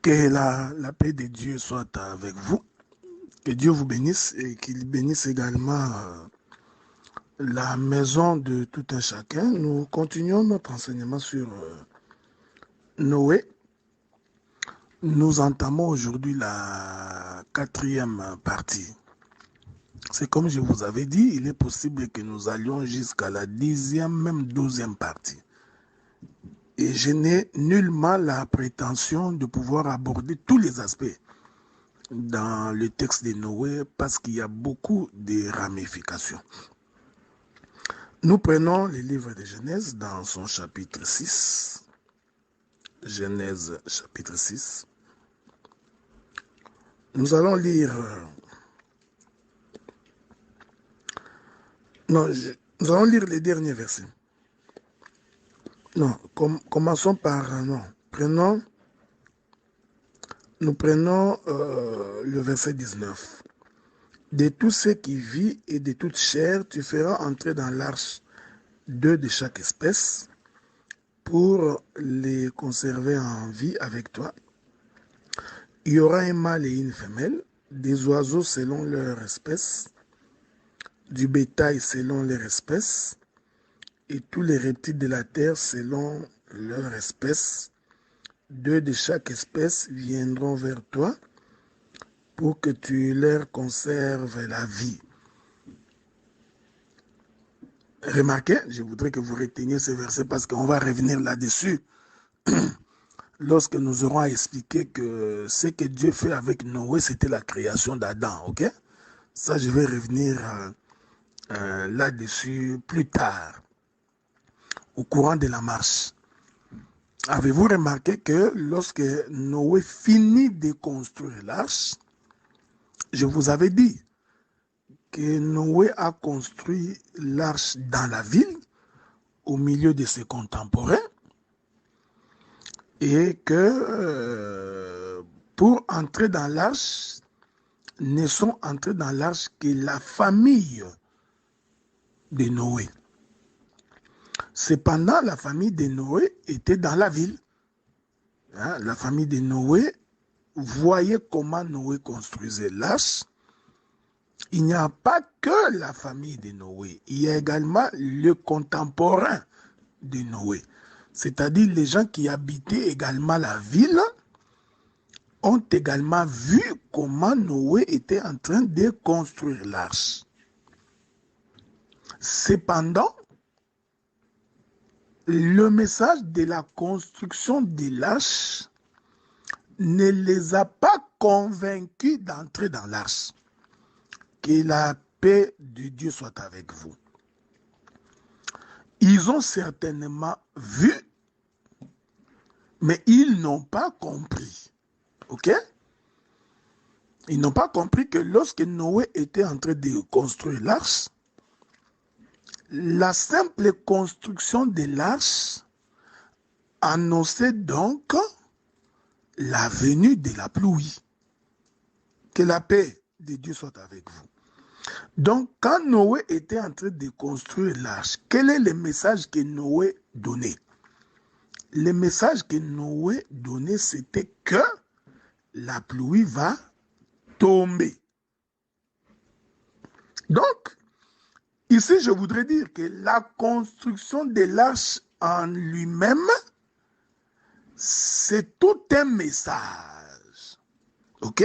Que la paix de Dieu soit avec vous. Que Dieu vous bénisse et qu'il bénisse également la maison de tout un chacun. Nous continuons notre enseignement sur Noé. Nous entamons aujourd'hui la 4e partie. C'est comme je vous avais dit, il est possible que nous allions jusqu'à la 10e, même 12e partie. Et je n'ai nullement la prétention de pouvoir aborder tous les aspects dans le texte de Noé parce qu'il y a beaucoup de ramifications. Nous prenons le livre de Genèse dans son chapitre 6. Genèse chapitre 6. Nous allons lire... nous allons lire les derniers versets. Non, commençons par... Non, nous prenons le verset 19. De tout ce qui vit et de toute chair, tu feras entrer dans l'arche 2 de chaque espèce pour les conserver en vie avec toi. Il y aura un mâle et une femelle, des oiseaux selon leur espèce, du bétail selon leur espèce, et tous les reptiles de la terre selon leur espèce. 2 de chaque espèce viendront vers toi pour que tu leur conserves la vie. Remarquez, je voudrais que vous reteniez ce verset parce qu'on va revenir là-dessus lorsque nous aurons expliqué que ce que Dieu fait avec Noé, c'était la création d'Adam, ok? Ça, je vais revenir là-dessus plus tard, au courant de la marche. Avez-vous remarqué que lorsque Noé finit de construire l'arche, je vous avais dit que Noé a construit l'arche dans la ville, au milieu de ses contemporains, et que pour entrer dans l'arche, ne sont entrés dans l'arche que la famille de Noé. Cependant, la famille de Noé était dans la ville. Hein, la famille de Noé voyait comment Noé construisait l'arche. Il n'y a pas que la famille de Noé, il y a également le contemporain de Noé. C'est-à-dire les gens qui habitaient également la ville ont également vu comment Noé était en train de construire l'arche. Cependant, le message de la construction de l'arche ne les a pas convaincus d'entrer dans l'arche. Que la paix de Dieu soit avec vous. Ils ont certainement vu, mais ils n'ont pas compris. Ok? Ils n'ont pas compris que lorsque Noé était en train de construire l'arche, la simple construction de l'arche annonçait donc la venue de la pluie. Que la paix de Dieu soit avec vous. Donc, quand Noé était en train de construire l'arche, quel est le message que Noé donnait? Le message que Noé donnait, c'était que la pluie va tomber. Donc, ici, je voudrais dire que la construction de l'arche en lui-même, c'est tout un message. Ok?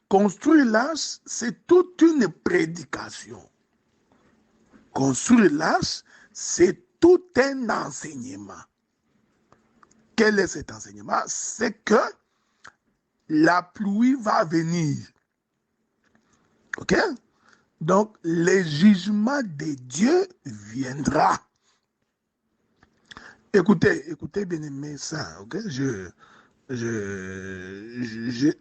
Construire l'arche, c'est toute une prédication. Construire l'arche, c'est tout un enseignement. Quel est cet enseignement? C'est que la pluie va venir. Ok? Donc, le jugement de Dieu viendra. Écoutez bien aimé ça, ok?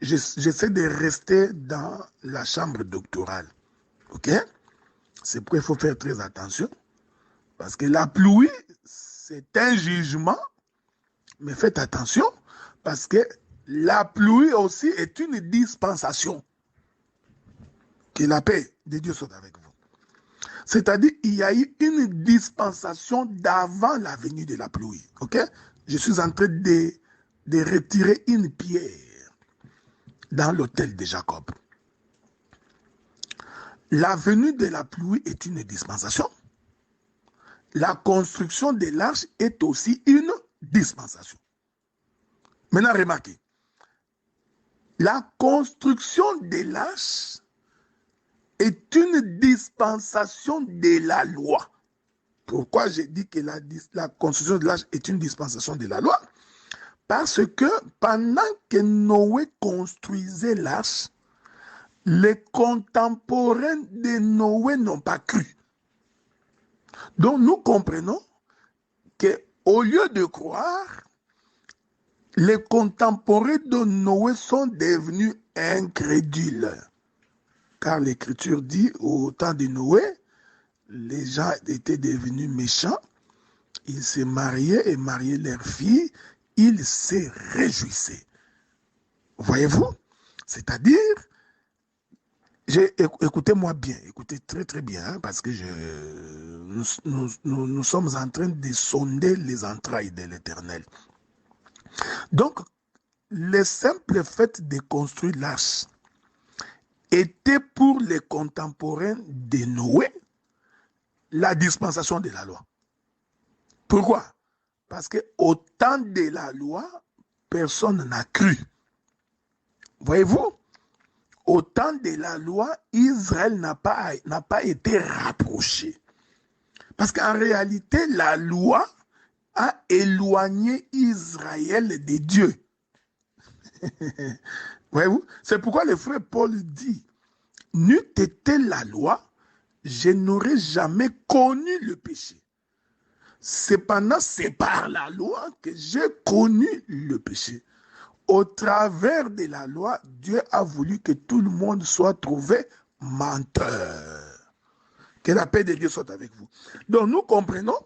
J'essaie de rester dans la chambre doctorale, ok? C'est pourquoi il faut faire très attention, parce que la pluie, c'est un jugement, mais faites attention, parce que la pluie aussi est une dispensation. Que la paix de Dieu soit avec vous. C'est-à-dire, il y a eu une dispensation d'avant la venue de la pluie. Ok? Je suis en train de de retirer une pierre dans l'autel de Jacob. La venue de la pluie est une dispensation. La construction de l'arche est aussi une dispensation. Maintenant, remarquez, la construction de l'arche est une dispensation de la loi. Pourquoi j'ai dit que la construction de l'arche est une dispensation de la loi? Parce que pendant que Noé construisait l'arche, les contemporains de Noé n'ont pas cru. Donc nous comprenons qu'au lieu de croire, les contemporains de Noé sont devenus incrédules. Car l'Écriture dit, au temps de Noé, les gens étaient devenus méchants, ils se mariaient et mariaient leurs filles, ils se réjouissaient. Voyez-vous? C'est-à-dire, écoutez-moi bien, écoutez très très bien, hein, parce que nous sommes en train de sonder les entrailles de l'Éternel. Donc, le simple fait de construire l'arche était pour les contemporains de Noé la dispensation de la loi. Pourquoi? Parce qu'au temps de la loi, personne n'a cru. Voyez-vous? Au temps de la loi, Israël n'a pas été rapproché. Parce qu'en réalité, la loi a éloigné Israël de Dieu. Voyez-vous? C'est pourquoi le frère Paul dit, n'eût été la loi, je n'aurais jamais connu le péché. Cependant, c'est par la loi que j'ai connu le péché. Au travers de la loi, Dieu a voulu que tout le monde soit trouvé menteur. Que la paix de Dieu soit avec vous. Donc nous comprenons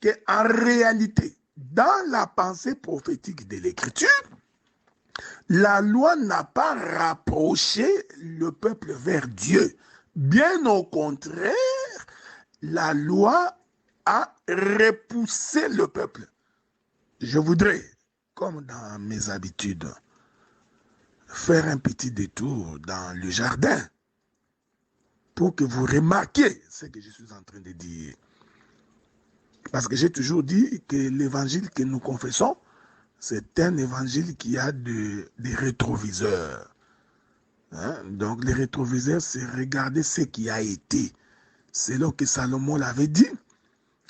qu'en réalité, dans la pensée prophétique de l'Écriture, la loi n'a pas rapproché le peuple vers Dieu. Bien au contraire, la loi a repoussé le peuple. Je voudrais, comme dans mes habitudes, faire un petit détour dans le jardin pour que vous remarquiez ce que je suis en train de dire. Parce que j'ai toujours dit que l'évangile que nous confessons, c'est un évangile qui a des rétroviseurs. Hein? Donc les rétroviseurs, c'est regarder ce qui a été. C'est là que Salomon l'avait dit.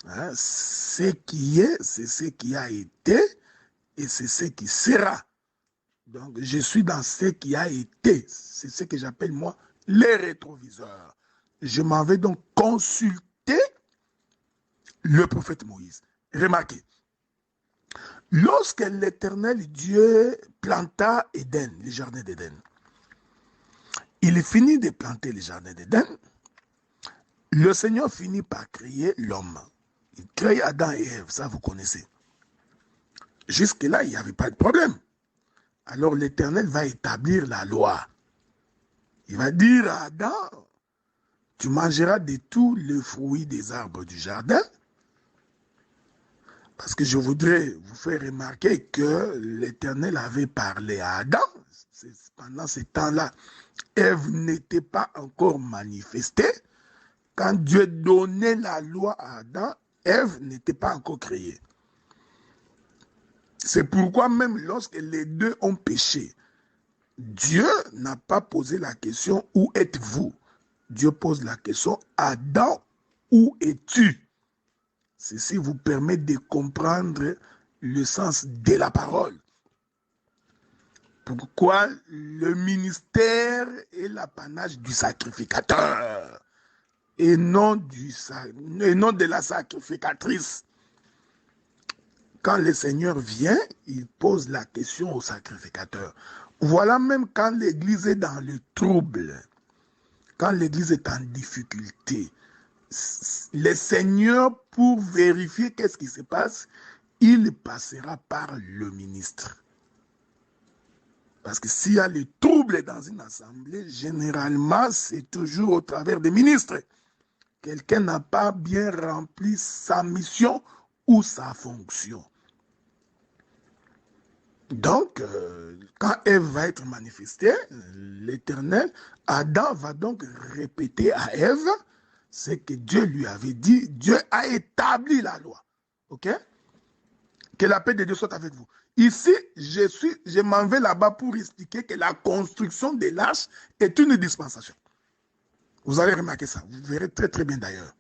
Hein? Ce qui est, c'est ce qui a été et c'est ce qui sera. Donc je suis dans ce qui a été. C'est ce que j'appelle moi les rétroviseurs. Je m'en vais donc consulter le prophète Moïse. Remarquez, lorsque l'Éternel Dieu planta Éden, le jardin d'Éden, il finit de planter le jardin d'Éden, le Seigneur finit par créer l'homme. Il crée Adam et Ève, ça vous connaissez. Jusque-là, il n'y avait pas de problème. Alors l'Éternel va établir la loi. Il va dire à Adam, tu mangeras de tous les fruits des arbres du jardin. Parce que je voudrais vous faire remarquer que l'Éternel avait parlé à Adam. Pendant ce temps-là, Ève n'était pas encore manifestée. Quand Dieu donnait la loi à Adam, Ève n'était pas encore créée. C'est pourquoi même lorsque les deux ont péché, Dieu n'a pas posé la question « Où êtes-vous » Dieu pose la question « Adam, où es-tu » Ceci vous permet de comprendre le sens de la parole. Pourquoi le ministère est l'apanage du sacrificateur et non de la sacrificatrice. Quand le Seigneur vient, il pose la question au sacrificateur. Voilà même quand l'Église est dans le trouble, quand l'Église est en difficulté, le Seigneur, pour vérifier qu'est-ce qui se passe, il passera par le ministre. Parce que s'il y a le trouble dans une assemblée, généralement, c'est toujours au travers des ministres. Quelqu'un n'a pas bien rempli sa mission ou sa fonction. Donc, quand Ève va être manifestée, l'Éternel, Adam va donc répéter à Ève ce que Dieu lui avait dit. Dieu a établi la loi. OK? Que la paix de Dieu soit avec vous. Ici, je m'en vais là-bas pour expliquer que la construction de l'arche est une dispensation. Vous allez remarquer ça. Vous verrez très très bien d'ailleurs.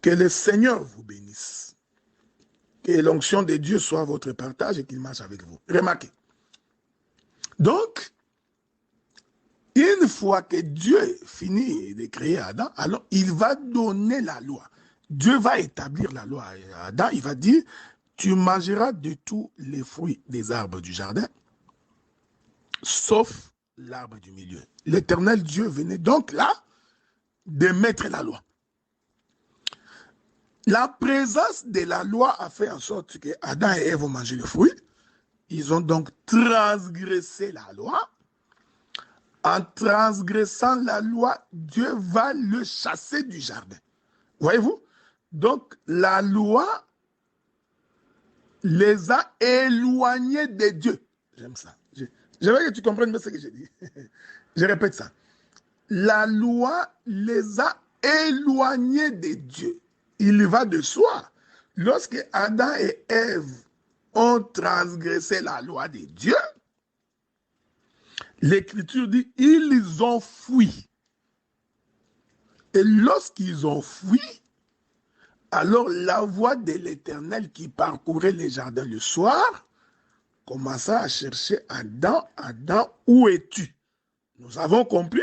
Que le Seigneur vous bénisse. Que l'onction de Dieu soit votre partage et qu'il marche avec vous. Remarquez. Donc, une fois que Dieu finit de créer Adam, alors il va donner la loi. Dieu va établir la loi à Adam. Il va dire, tu mangeras de tous les fruits des arbres du jardin, sauf l'arbre du milieu. L'Éternel Dieu venait donc là de mettre la loi. La présence de la loi a fait en sorte que Adam et Ève ont mangé le fruit. Ils ont donc transgressé la loi. En transgressant la loi, Dieu va le chasser du jardin. Voyez-vous? Donc, la loi les a éloignés de Dieu. J'aime ça. J'aimerais que tu comprennes bien ce que j'ai dit. Je répète ça. La loi les a éloignés de Dieu. Il va de soi. Lorsque Adam et Ève ont transgressé la loi de Dieu, l'Écriture dit, ils ont fui. Et lorsqu'ils ont fui, alors la voix de l'Éternel qui parcourait les jardins le soir commença à chercher Adam, Adam, où es-tu? Nous avons compris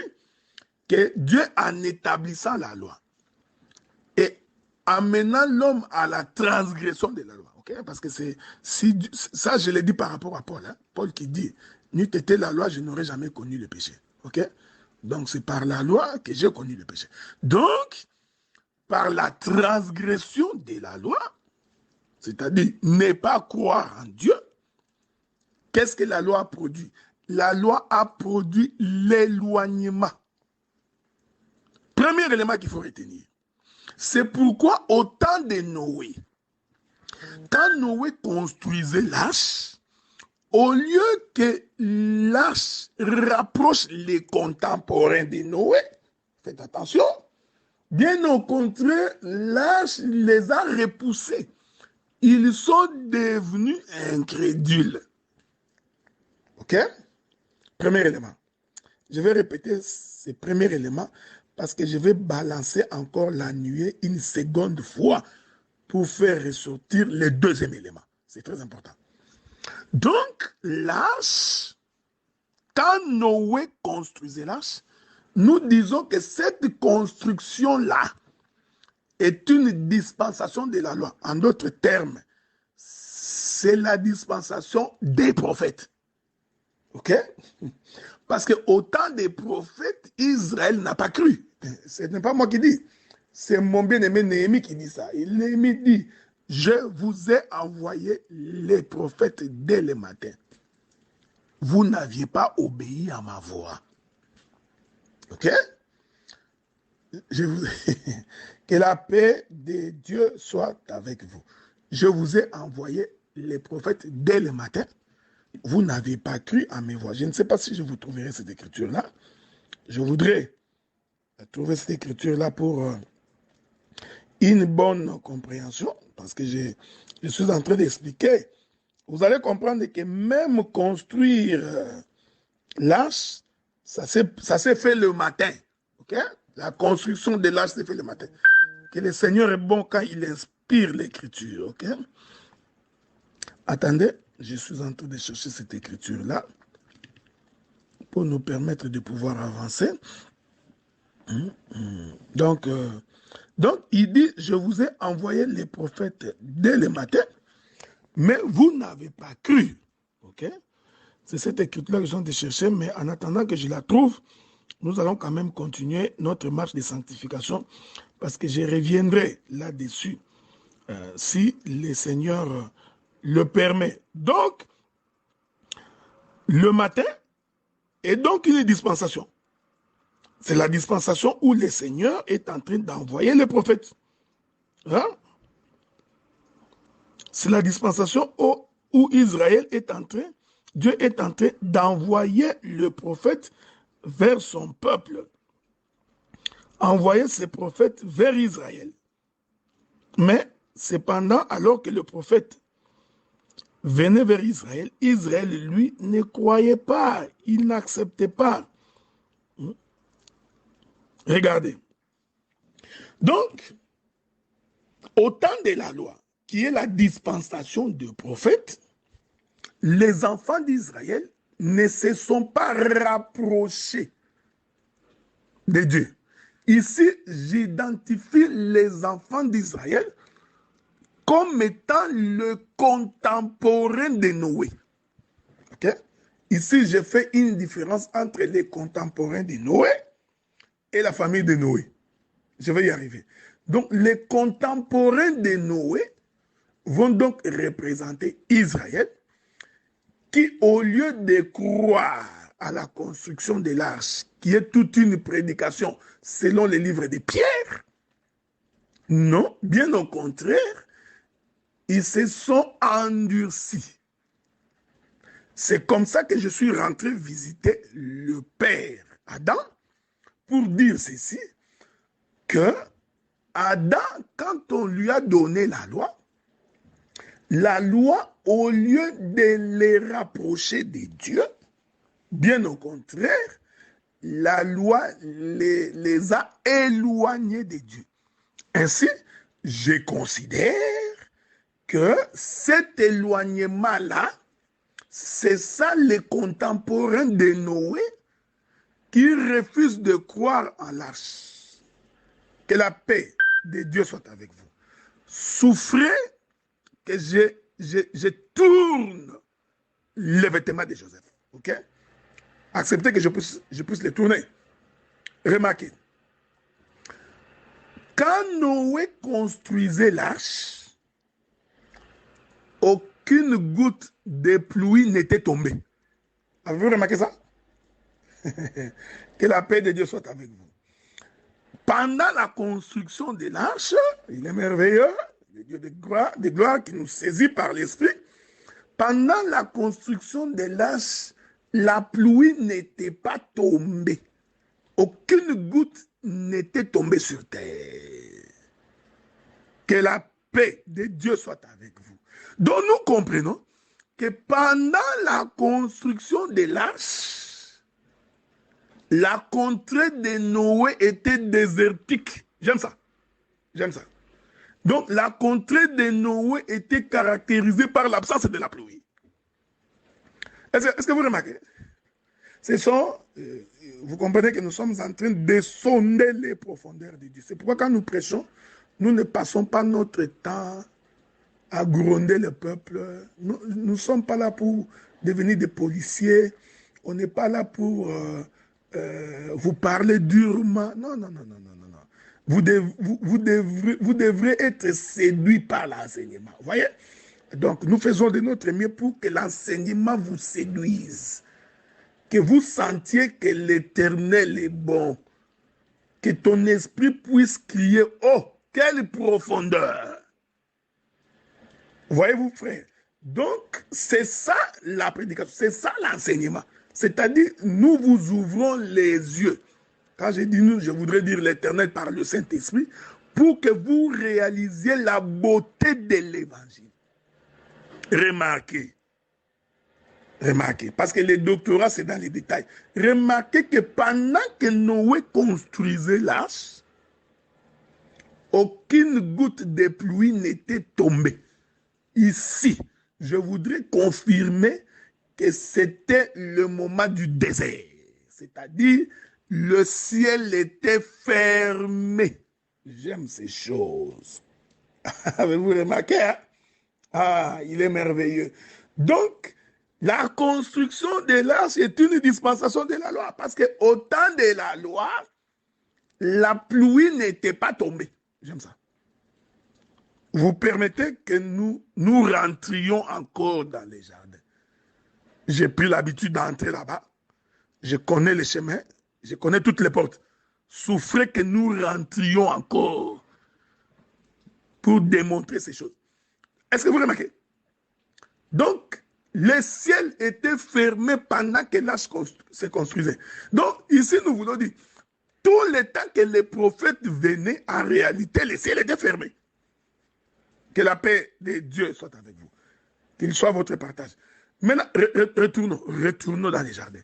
que Dieu, en établissant la loi et amenant l'homme à la transgression de la loi, okay? Parce que ça, je l'ai dit par rapport à Paul, hein? Paul qui dit, n'eût été la loi, je n'aurais jamais connu le péché. Okay? Donc, c'est par la loi que j'ai connu le péché. Donc, par la transgression de la loi, c'est-à-dire ne pas croire en Dieu, qu'est-ce que la loi a produit? La loi a produit l'éloignement. Premier élément qu'il faut retenir. C'est pourquoi au temps de Noé, quand Noé construisait l'arche, au lieu que l'arche rapproche les contemporains de Noé, faites attention, bien au contraire, l'arche les a repoussés. Ils sont devenus incrédules. OK? Premier élément. Je vais répéter ce premier élément parce que je vais balancer encore la nuée une seconde fois pour faire ressortir le deuxième élément. C'est très important. Donc, l'arche, quand Noé construisait l'arche, nous disons que cette construction-là est une dispensation de la loi. En d'autres termes, c'est la dispensation des prophètes. OK? Parce qu'au temps des prophètes, Israël n'a pas cru. Ce n'est pas moi qui dis. C'est mon bien-aimé Néhémie qui dit ça. Néhémie dit, je vous ai envoyé les prophètes dès le matin. Vous n'aviez pas obéi à ma voix. OK? Que la paix de Dieu soit avec vous. Je vous ai envoyé les prophètes dès le matin. Vous n'avez pas cru à mes voix. Je ne sais pas si je vous trouverai cette écriture-là. Je voudrais trouver cette écriture-là pour une bonne compréhension, parce que je suis en train d'expliquer. Vous allez comprendre que même construire l'arche, ça s'est fait le matin. Okay? La construction de l'arche s'est fait le matin. Que le Seigneur est bon quand il inspire l'écriture. Okay? Attendez, je suis en train de chercher cette écriture-là pour nous permettre de pouvoir avancer. Donc, il dit, je vous ai envoyé les prophètes dès le matin, mais vous n'avez pas cru. Okay? C'est cette écriture-là que je suis en train de chercher, mais en attendant que je la trouve, nous allons quand même continuer notre marche de sanctification, parce que je reviendrai là-dessus si le Seigneur le permet. Donc, le matin est donc une dispensation. C'est la dispensation où le Seigneur est en train d'envoyer les prophètes. Hein? C'est la dispensation où où Dieu est en train d'envoyer le prophète vers son peuple, envoyer ses prophètes vers Israël. Mais cependant, alors que le prophète venait vers Israël, Israël, lui, ne croyait pas, il n'acceptait pas. Regardez. Donc, au temps de la loi, qui est la dispensation de prophètes, les enfants d'Israël ne se sont pas rapprochés de Dieu. Ici, j'identifie les enfants d'Israël comme étant le contemporain de Noé. Okay? Ici, je fais une différence entre les contemporains de Noé et la famille de Noé. Je vais y arriver. Donc, les contemporains de Noé vont donc représenter Israël, qui, au lieu de croire à la construction de l'arche, qui est toute une prédication selon les livres de Pierre, non, bien au contraire, ils se sont endurcis. C'est comme ça que je suis rentré visiter le père Adam pour dire ceci, que Adam, quand on lui a donné la loi, au lieu de les rapprocher de Dieu, bien au contraire, la loi les a éloignés de Dieu. Ainsi, je considère que cet éloignement-là, c'est ça les contemporains de Noé qui refusent de croire en l'arche. Que la paix de Dieu soit avec vous. Souffrez que je tourne le vêtement de Joseph. Ok? Acceptez que je puisse le tourner. Remarquez. Quand Noé construisait l'arche, aucune goutte de pluie n'était tombée. Avez-vous remarqué ça? Que la paix de Dieu soit avec vous. Pendant la construction de l'arche, il est merveilleux, le Dieu de gloire qui nous saisit par l'esprit. Pendant la construction de l'arche, la pluie n'était pas tombée. Aucune goutte n'était tombée sur terre. Que la paix de Dieu soit avec vous. Donc nous comprenons que pendant la construction de l'arche, la contrée de Noé était désertique. J'aime ça. J'aime ça. Donc la contrée de Noé était caractérisée par l'absence de la pluie. Est-ce que vous remarquez? Vous comprenez que nous sommes en train de sonder les profondeurs de Dieu. C'est pourquoi quand nous prêchons, nous ne passons pas notre temps à gronder le peuple. Nous ne sommes pas là pour devenir des policiers. On n'est pas là pour vous parler durement. Non, non, non, non, non, non. Vous devrez être séduit par l'enseignement. Vous voyez? Donc, nous faisons de notre mieux pour que l'enseignement vous séduise. Que vous sentiez que l'Éternel est bon. Que ton esprit puisse crier, oh, quelle profondeur! Voyez-vous, frère? Donc, c'est ça la prédication, c'est ça l'enseignement. C'est-à-dire, nous vous ouvrons les yeux. Quand je dis nous, je voudrais dire l'Éternel par le Saint-Esprit, pour que vous réalisiez la beauté de l'Évangile. Remarquez, parce que le doctorat, c'est dans les détails. Remarquez que pendant que Noé construisait l'arche, aucune goutte de pluie n'était tombée. Ici, je voudrais confirmer que c'était le moment du désert. C'est-à-dire, le ciel était fermé. J'aime ces choses. Avez-vous remarqué? Hein? Ah, il est merveilleux. Donc, la construction de l'arche est une dispensation de la loi. Parce qu'au temps de la loi, la pluie n'était pas tombée. J'aime ça. Vous permettez que nous rentrions encore dans les jardins. J'ai pris l'habitude d'entrer là-bas. Je connais les chemins. Je connais toutes les portes. Souffrez que nous rentrions encore pour démontrer ces choses. Est-ce que vous remarquez? Donc, les ciels étaient fermés pendant que l'arche se construisait. Donc, ici, nous voulons dire, tout le temps que les prophètes venaient, en réalité, les ciels étaient fermés. Que la paix de Dieu soit avec vous. Qu'il soit votre partage. Maintenant, retournons dans les jardins.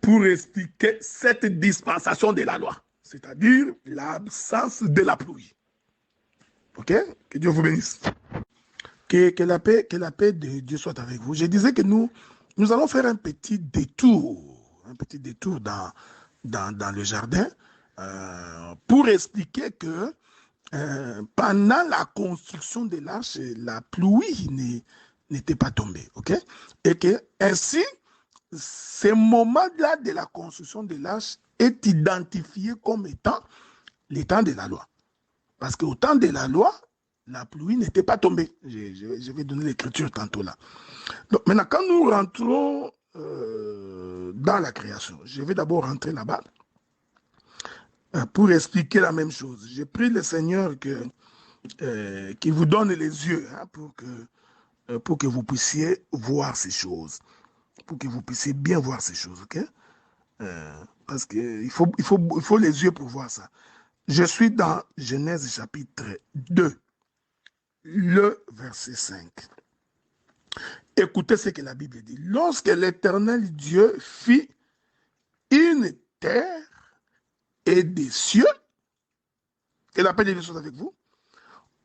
Pour expliquer cette dispensation de la loi. C'est-à-dire l'absence de la pluie. Ok? Que Dieu vous bénisse. Que la paix de Dieu soit avec vous. Je disais que nous allons faire un petit détour dans le jardin pour expliquer que pendant la construction de l'arche, la pluie n'était pas tombée. Ok? Et que ainsi, ce moment-là de la construction de l'arche est identifié comme étant le temps de la loi. Parce qu'au temps de la loi, la pluie n'était pas tombée. Je vais donner l'écriture tantôt là. Donc maintenant, quand nous rentrons dans la création, je vais d'abord rentrer là-bas pour expliquer la même chose. J'ai pris le Seigneur qui vous donne les yeux hein, pour que vous puissiez voir ces choses. Pour que vous puissiez bien voir ces choses, ok? Parce qu'il faut les yeux pour voir ça. Je suis dans Genèse chapitre 2, le verset 5. Écoutez ce que la Bible dit. Lorsque l'Éternel Dieu fit une terre et des cieux, que la paix de Dieu soit avec vous,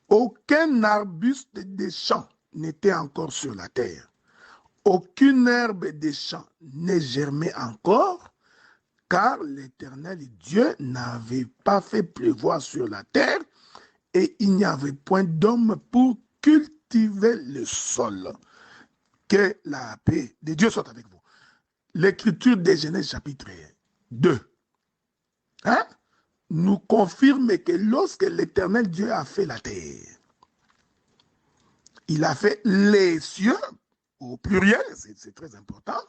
aucun arbuste des champs n'était encore sur la terre. Aucune herbe des champs n'est germée encore, car l'Éternel Dieu n'avait pas fait pleuvoir sur la terre et il n'y avait point d'homme pour cultiver le sol. Que la paix de Dieu soit avec vous. L'écriture de Genèse chapitre 2 hein, nous confirme que lorsque l'Éternel Dieu a fait la terre, il a fait les cieux, au pluriel, c'est très important,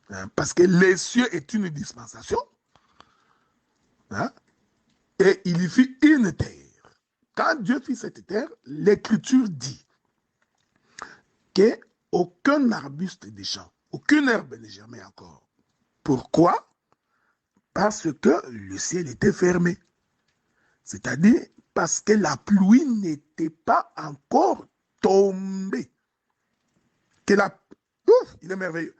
hein, parce que les cieux est une dispensation, hein, et il y fit une terre. Quand Dieu fit cette terre, l'écriture dit qu'aucun arbuste des champs, aucune herbe n'est germée encore. Pourquoi? Parce que le ciel était fermé. C'est-à-dire parce que la pluie n'était pas encore tombée. Que la... Ouf, il est merveilleux.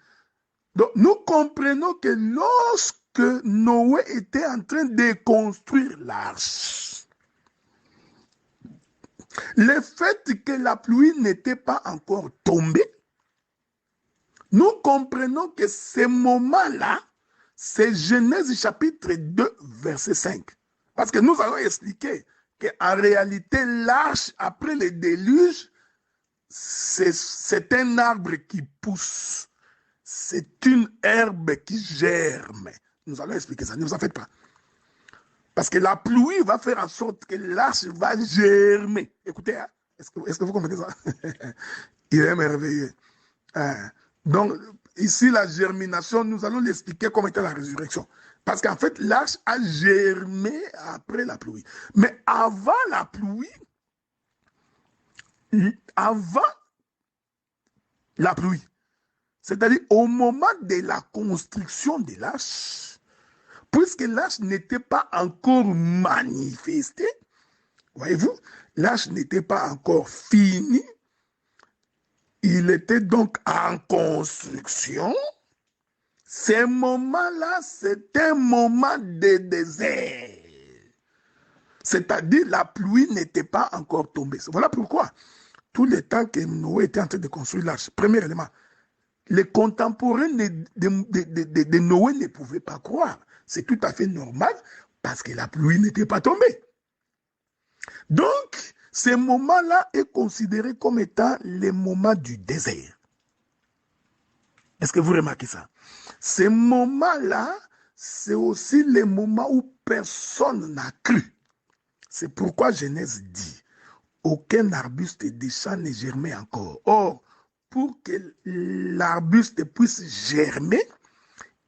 Donc, nous comprenons que lorsque Noé était en train de construire l'arche, le fait que la pluie n'était pas encore tombée, nous comprenons que ce moment-là, c'est Genèse chapitre 2, verset 5. Parce que nous allons expliquer qu'en réalité, l'arche, après le déluge, c'est un arbre qui pousse. C'est une herbe qui germe. Nous allons expliquer ça, ne vous en faites pas. Parce que la pluie va faire en sorte que l'arche va germer. Écoutez, hein? Est-ce que vous comprenez ça? Il est merveilleux. Donc, ici, la germination, nous allons l'expliquer comme étant la résurrection. Parce qu'en fait, l'arche a germé après la pluie. Mais avant la pluie, c'est-à-dire au moment de la construction de l'arche, puisque l'arche n'était pas encore manifestée, voyez-vous, l'arche n'était pas encore finie, il était donc en construction. Ce moment-là, c'est un moment de désert. C'est-à-dire la pluie n'était pas encore tombée. Voilà pourquoi, tout le temps que Noé était en train de construire l'arche, premier élément, les contemporains de Noé ne pouvaient pas croire. C'est tout à fait normal parce que la pluie n'était pas tombée. Donc, ce moment-là est considéré comme étant le moment du désert. Est-ce que vous remarquez ça? Ce moment-là, c'est aussi le moment où personne n'a cru. C'est pourquoi Genèse dit, aucun arbuste des champs n'est germé encore. Or, pour que l'arbuste puisse germer,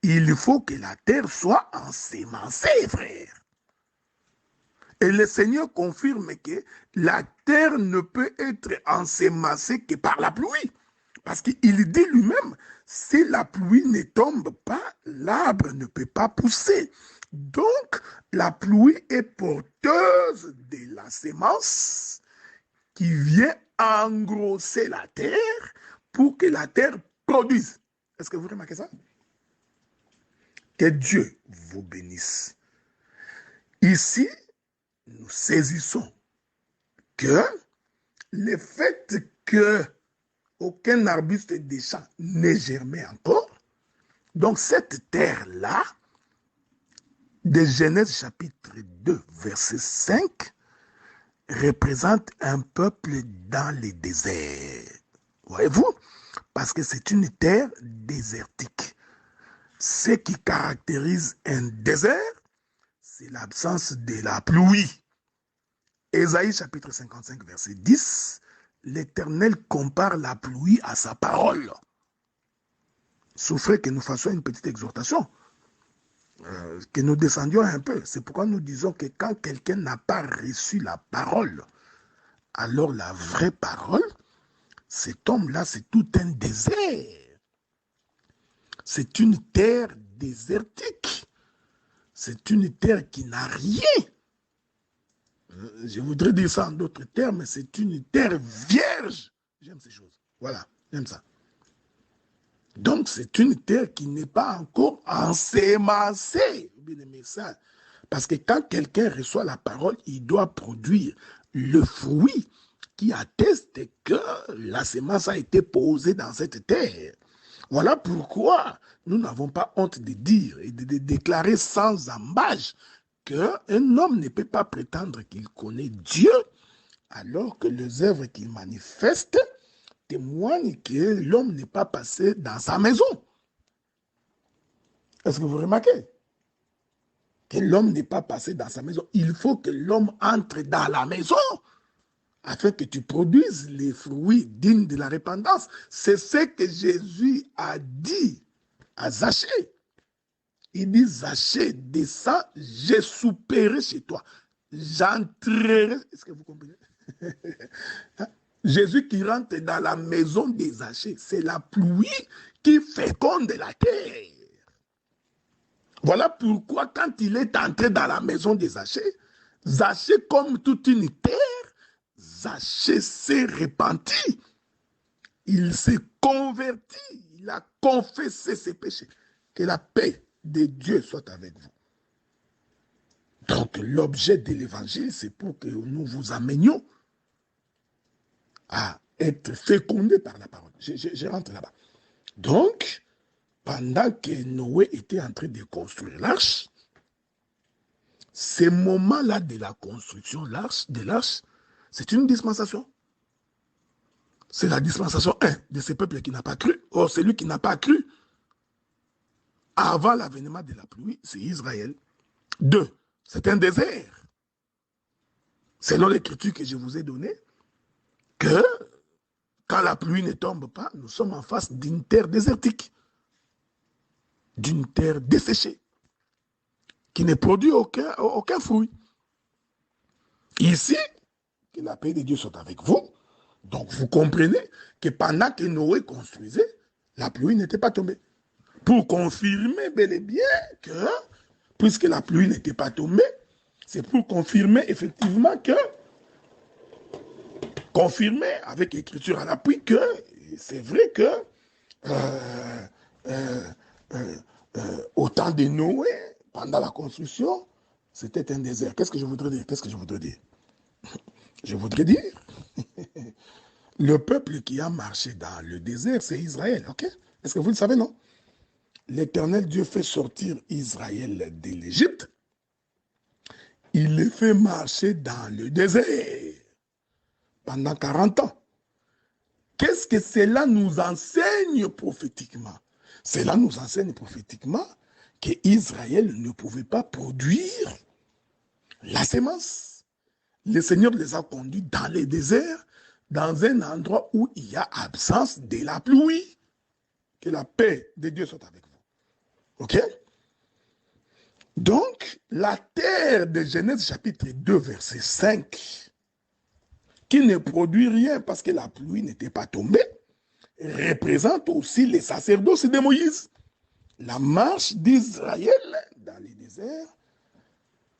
il faut que la terre soit ensemencée, frère. Et le Seigneur confirme que la terre ne peut être ensemencée que par la pluie. Parce qu'il dit lui-même, si la pluie ne tombe pas, l'arbre ne peut pas pousser. Donc, la pluie est porteuse de la sémence qui vient engrosser la terre pour que la terre produise. Est-ce que vous remarquez ça? Que Dieu vous bénisse. Ici, nous saisissons que le fait que aucun arbuste des champs n'ait germé encore, donc cette terre-là, de Genèse chapitre 2, verset 5, représente un peuple dans les déserts. Voyez-vous? Parce que c'est une terre désertique. Ce qui caractérise un désert, c'est l'absence de la pluie. Ésaïe chapitre 55, verset 10, l'Éternel compare la pluie à sa parole. Souffrez que nous fassions une petite exhortation, que nous descendions un peu. C'est pourquoi nous disons que quand quelqu'un n'a pas reçu la parole, alors la vraie parole, cet homme-là, c'est tout un désert. C'est une terre désertique. C'est une terre qui n'a rien. Je voudrais dire ça en d'autres termes, c'est une terre vierge. J'aime ces choses. Voilà, j'aime ça. Donc, c'est une terre qui n'est pas encore ensémencée. Bien aimé ça. Parce que quand quelqu'un reçoit la parole, il doit produire le fruit qui atteste que la semence a été posée dans cette terre. Voilà pourquoi nous n'avons pas honte de dire et de déclarer sans embâche qu'un homme ne peut pas prétendre qu'il connaît Dieu alors que les œuvres qu'il manifeste témoignent que l'homme n'est pas passé dans sa maison. Est-ce que vous remarquez? Que l'homme n'est pas passé dans sa maison. Il faut que l'homme entre dans la maison afin que tu produises les fruits dignes de la repentance. C'est ce que Jésus a dit à Zachée. Il dit, Zachée, descends, je souperai chez toi. J'entrerai. Est-ce que vous comprenez? Jésus qui rentre dans la maison des Zachée, c'est la pluie qui féconde la terre. Voilà pourquoi quand il est entré dans la maison des Zachée, Zachée comme toute une terre, Zachée s'est repenti. Il s'est converti. Il a confessé ses péchés. Que la paix de Dieu soit avec vous. Donc l'objet de l'évangile, c'est pour que nous vous amenions à être fécondés par la parole. Je rentre là-bas. Donc, pendant que Noé était en train de construire l'arche, ces moments-là de la construction de l'arche, c'est une dispensation. C'est la dispensation 1 de ce peuple qui n'a pas cru. Or, celui qui n'a pas cru, avant l'avènement de la pluie, c'est Israël. 2, c'est un désert. Selon l'écriture que je vous ai donnée, que quand la pluie ne tombe pas, nous sommes en face d'une terre désertique, d'une terre desséchée, qui ne produit aucun fruit. Ici, que la paix de Dieu soit avec vous. Donc vous comprenez que pendant que Noé construisait, la pluie n'était pas tombée. Pour confirmer bel et bien que, puisque la pluie n'était pas tombée, c'est pour confirmer effectivement que, confirmer avec l'écriture à l'appui que c'est vrai que au temps de Noé, pendant la construction, c'était un désert. Qu'est-ce que je voudrais dire? Qu'est-ce que je voudrais dire? Je voudrais dire, le peuple qui a marché dans le désert, c'est Israël, ok? Est-ce que vous le savez, non? L'Éternel Dieu fait sortir Israël de l'Égypte. Il les fait marcher dans le désert pendant 40 ans. Qu'est-ce que cela nous enseigne prophétiquement? Cela nous enseigne prophétiquement qu'Israël ne pouvait pas produire la sémence. Le Seigneur les a conduits dans les déserts, dans un endroit où il y a absence de la pluie. Que la paix de Dieu soit avec vous. Ok? Donc, la terre de Genèse chapitre 2, verset 5, qui ne produit rien parce que la pluie n'était pas tombée, représente aussi les sacerdoces de Moïse. La marche d'Israël dans les déserts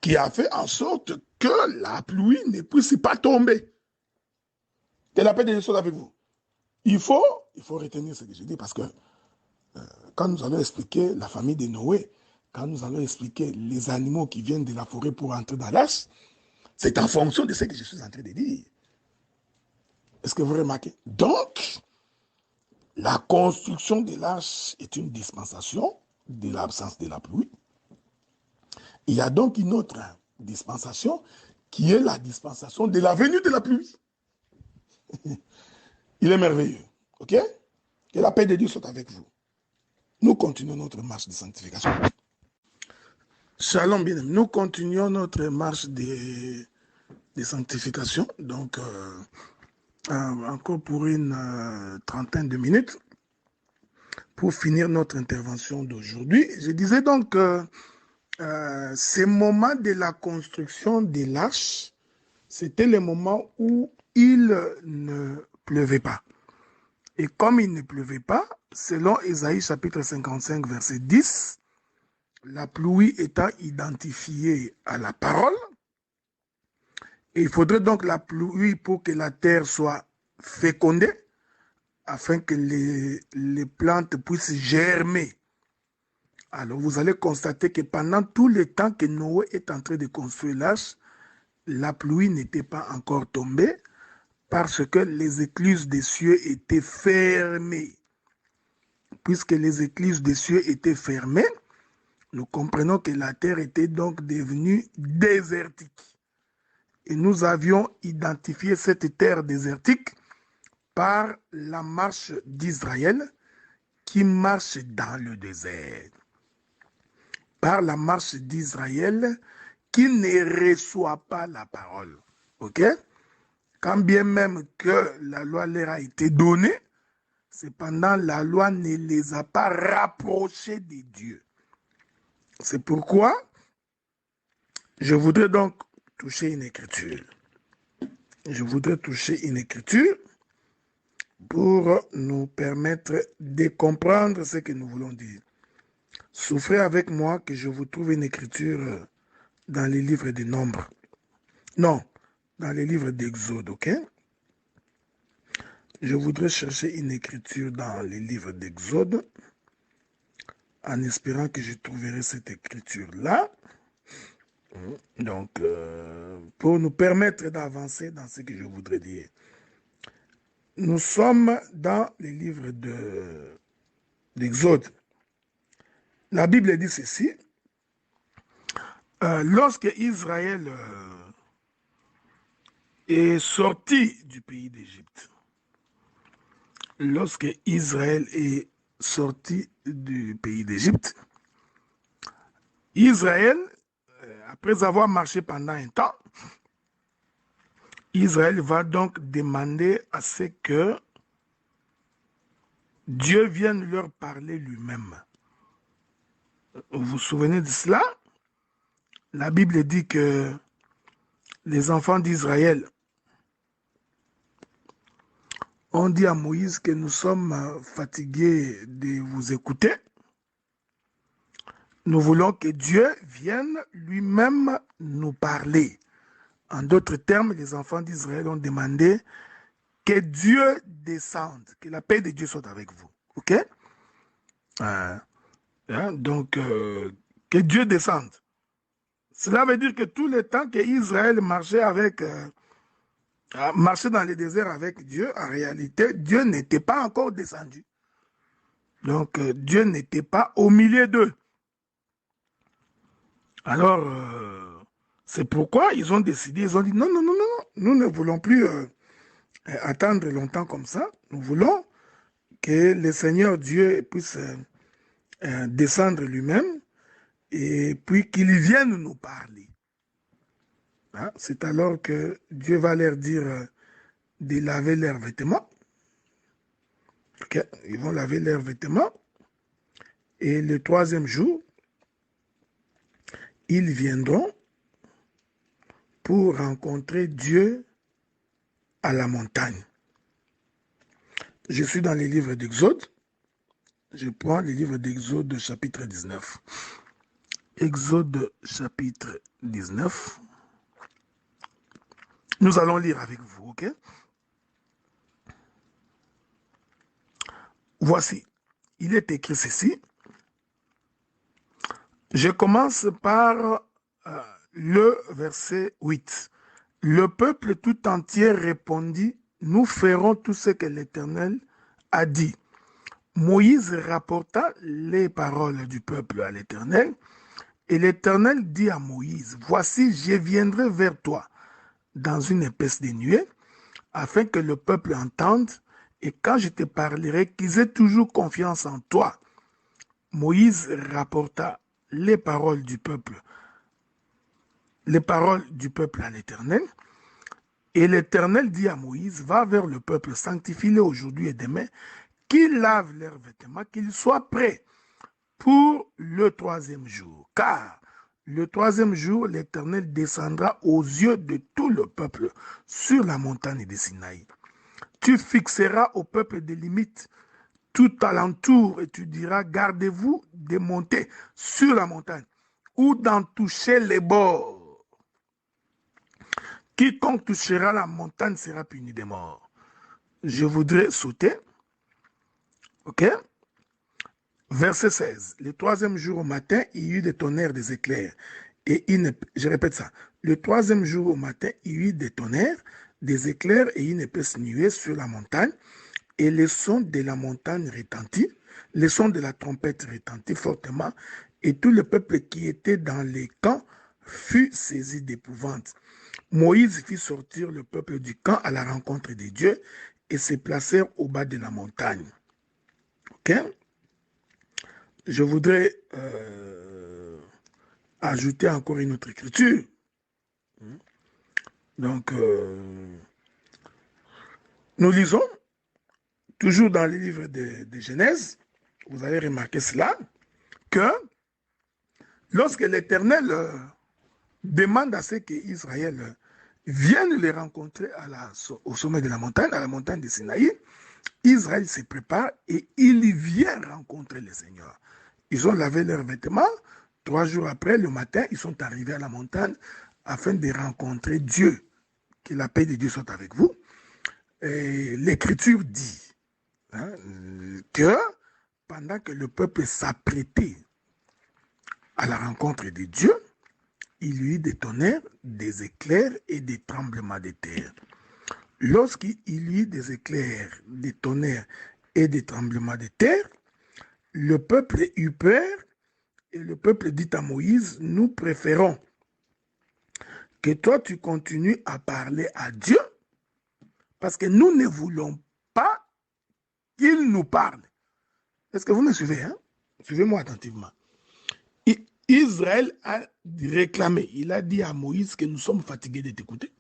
qui a fait en sorte que la pluie ne puisse pas tomber. Que la paix de Dieu soit avec vous. Il faut retenir ce que je dis parce que quand nous allons expliquer la famille de Noé, quand nous allons expliquer les animaux qui viennent de la forêt pour entrer dans l'arche, c'est en fonction de ce que je suis en train de dire. Est-ce que vous remarquez? Donc, la construction de l'arche est une dispensation de l'absence de la pluie. Il y a donc une autre dispensation qui est la dispensation de la venue de la pluie. Il est merveilleux. Ok? Que la paix de Dieu soit avec vous. Nous continuons notre marche de sanctification. Shalom, bien aimé. Nous continuons notre marche de sanctification. Donc, encore pour une trentaine de minutes pour finir notre intervention d'aujourd'hui. Je disais donc ces moments de la construction de l'arche, c'était les moments où il ne pleuvait pas. Et comme il ne pleuvait pas, selon Ésaïe chapitre 55, verset 10, la pluie étant identifiée à la parole, et il faudrait donc la pluie pour que la terre soit fécondée, afin que les plantes puissent germer. Alors vous allez constater que pendant tout le temps que Noé est en train de construire l'arche, la pluie n'était pas encore tombée parce que les écluses des cieux étaient fermées. Puisque les écluses des cieux étaient fermées, nous comprenons que la terre était donc devenue désertique. Et nous avions identifié cette terre désertique par la marche d'Israël qui marche dans le désert. Par la marche d'Israël qui ne reçoit pas la parole. Ok? Quand bien même que la loi leur a été donnée, cependant la loi ne les a pas rapprochés de Dieu. C'est pourquoi je voudrais donc toucher une écriture. Je voudrais toucher une écriture pour nous permettre de comprendre ce que nous voulons dire. Souffrez avec moi que je vous trouve une écriture dans les livres des Nombres. Non, dans les livres d'Exode, ok? Je voudrais chercher une écriture dans les livres d'Exode en espérant que je trouverai cette écriture-là. Donc, pour nous permettre d'avancer dans ce que je voudrais dire. Nous sommes dans les livres d'Exode. La Bible dit ceci. Lorsque Israël est sorti du pays d'Égypte, lorsque Israël est sorti du pays d'Égypte, Israël, après avoir marché pendant un temps, Israël va donc demander à ce que Dieu vienne leur parler lui-même. Vous vous souvenez de cela? La Bible dit que les enfants d'Israël ont dit à Moïse que nous sommes fatigués de vous écouter. Nous voulons que Dieu vienne lui-même nous parler. En d'autres termes, les enfants d'Israël ont demandé que Dieu descende, que la paix de Dieu soit avec vous. Ok? Donc, que Dieu descende. Cela veut dire que tout le temps que Israël marchait marchait dans les déserts avec Dieu, en réalité, Dieu n'était pas encore descendu. Donc, Dieu n'était pas au milieu d'eux. Alors, c'est pourquoi ils ont décidé, ils ont dit, non, non, non, non, nous ne voulons plus attendre longtemps comme ça. Nous voulons que le Seigneur Dieu puisse descendre lui-même et puis qu'il vienne nous parler. Hein? C'est alors que Dieu va leur dire de laver leurs vêtements. Okay? Ils vont laver leurs vêtements. Et le troisième jour, ils viendront pour rencontrer Dieu à la montagne. Je suis dans les livres d'Exode. Je prends les livres d'Exode chapitre 19. Exode chapitre 19. Nous allons lire avec vous, ok? Voici, il est écrit ceci. Je commence par le verset 8. Le peuple tout entier répondit, nous ferons tout ce que l'Éternel a dit. Moïse rapporta les paroles du peuple à l'Éternel, et l'Éternel dit à Moïse, voici, je viendrai vers toi dans une épaisse des nuées, afin que le peuple entende, et quand je te parlerai, qu'ils aient toujours confiance en toi. Moïse rapporta les paroles du peuple à l'Éternel. Et l'Éternel dit à Moïse, va vers le peuple, sanctifie-les aujourd'hui et demain, qu'ils lavent leurs vêtements, qu'ils soient prêts pour le troisième jour. Car le troisième jour, l'Éternel descendra aux yeux de tout le peuple sur la montagne de Sinaï. Tu fixeras au peuple des limites tout alentour et tu diras, gardez-vous de monter sur la montagne ou d'en toucher les bords. Quiconque touchera la montagne sera puni de mort. Je voudrais sauter. Ok? Verset 16. Le troisième jour au matin, il y eut des tonnerres, des éclairs. Je répète ça. Le troisième jour au matin, il y eut des tonnerres, des éclairs et une épaisse nuée sur la montagne. Et le son de la montagne retentit, le son de la trompette retentit fortement. Et tout le peuple qui était dans les camps fut saisi d'épouvante. Moïse fit sortir le peuple du camp à la rencontre de Dieu et se placèrent au bas de la montagne. Ok? Je voudrais ajouter encore une autre écriture. Donc, nous lisons, toujours dans les livres de Genèse, vous avez remarqué cela, que lorsque l'Éternel demande à ce qu'Israël vienne les rencontrer au sommet de la montagne, à la montagne de Sinaï, Israël se prépare et il vient rencontrer le Seigneur. Ils ont lavé leurs vêtements. 3 jours après, le matin, ils sont arrivés à la montagne afin de rencontrer Dieu. Que la paix de Dieu soit avec vous. L'Écriture dit que pendant que le peuple s'apprêtait à la rencontre de Dieu, il y eut des tonnerres, des éclairs et des tremblements de terre. Lorsqu'il y eut des éclairs, des tonnerres et des tremblements de terre, le peuple eut peur et le peuple dit à Moïse, nous préférons que toi tu continues à parler à Dieu parce que nous ne voulons pas qu'il nous parle. Est-ce que vous me suivez, hein? Suivez-moi attentivement. Israël a réclamé, il a dit à Moïse que nous sommes fatigués de t'écouter.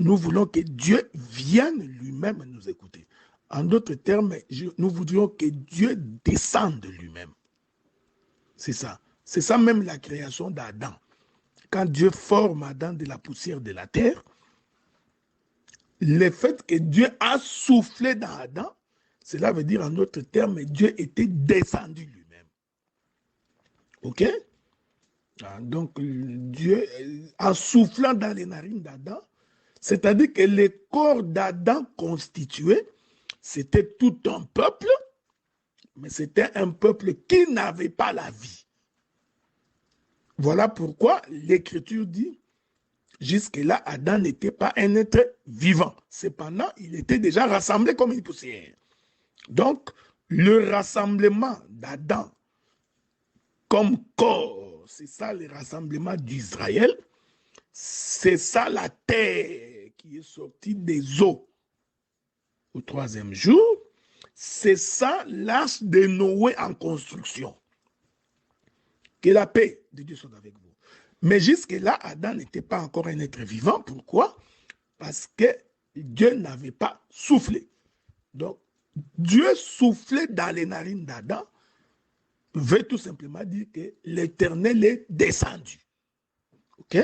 Nous voulons que Dieu vienne lui-même nous écouter. En d'autres termes, nous voudrions que Dieu descende lui-même. C'est ça. C'est ça même la création d'Adam. Quand Dieu forme Adam de la poussière de la terre, le fait que Dieu a soufflé dans Adam, cela veut dire en d'autres termes, Dieu était descendu lui-même. Ok? Donc, Dieu, en soufflant dans les narines d'Adam, c'est-à-dire que le corps d'Adam constitué, c'était tout un peuple, mais c'était un peuple qui n'avait pas la vie. Voilà pourquoi l'Écriture dit, jusque-là, Adam n'était pas un être vivant. Cependant, il était déjà rassemblé comme une poussière. Donc, le rassemblement d'Adam comme corps, c'est ça le rassemblement d'Israël, c'est ça la terre qui est sortie des eaux au 3e jour, c'est ça l'arche de Noé en construction. Que la paix de Dieu soit avec vous. Mais jusque-là, Adam n'était pas encore un être vivant. Pourquoi? Parce que Dieu n'avait pas soufflé. Donc, Dieu soufflait dans les narines d'Adam veut tout simplement dire que l'Éternel est descendu. Ok?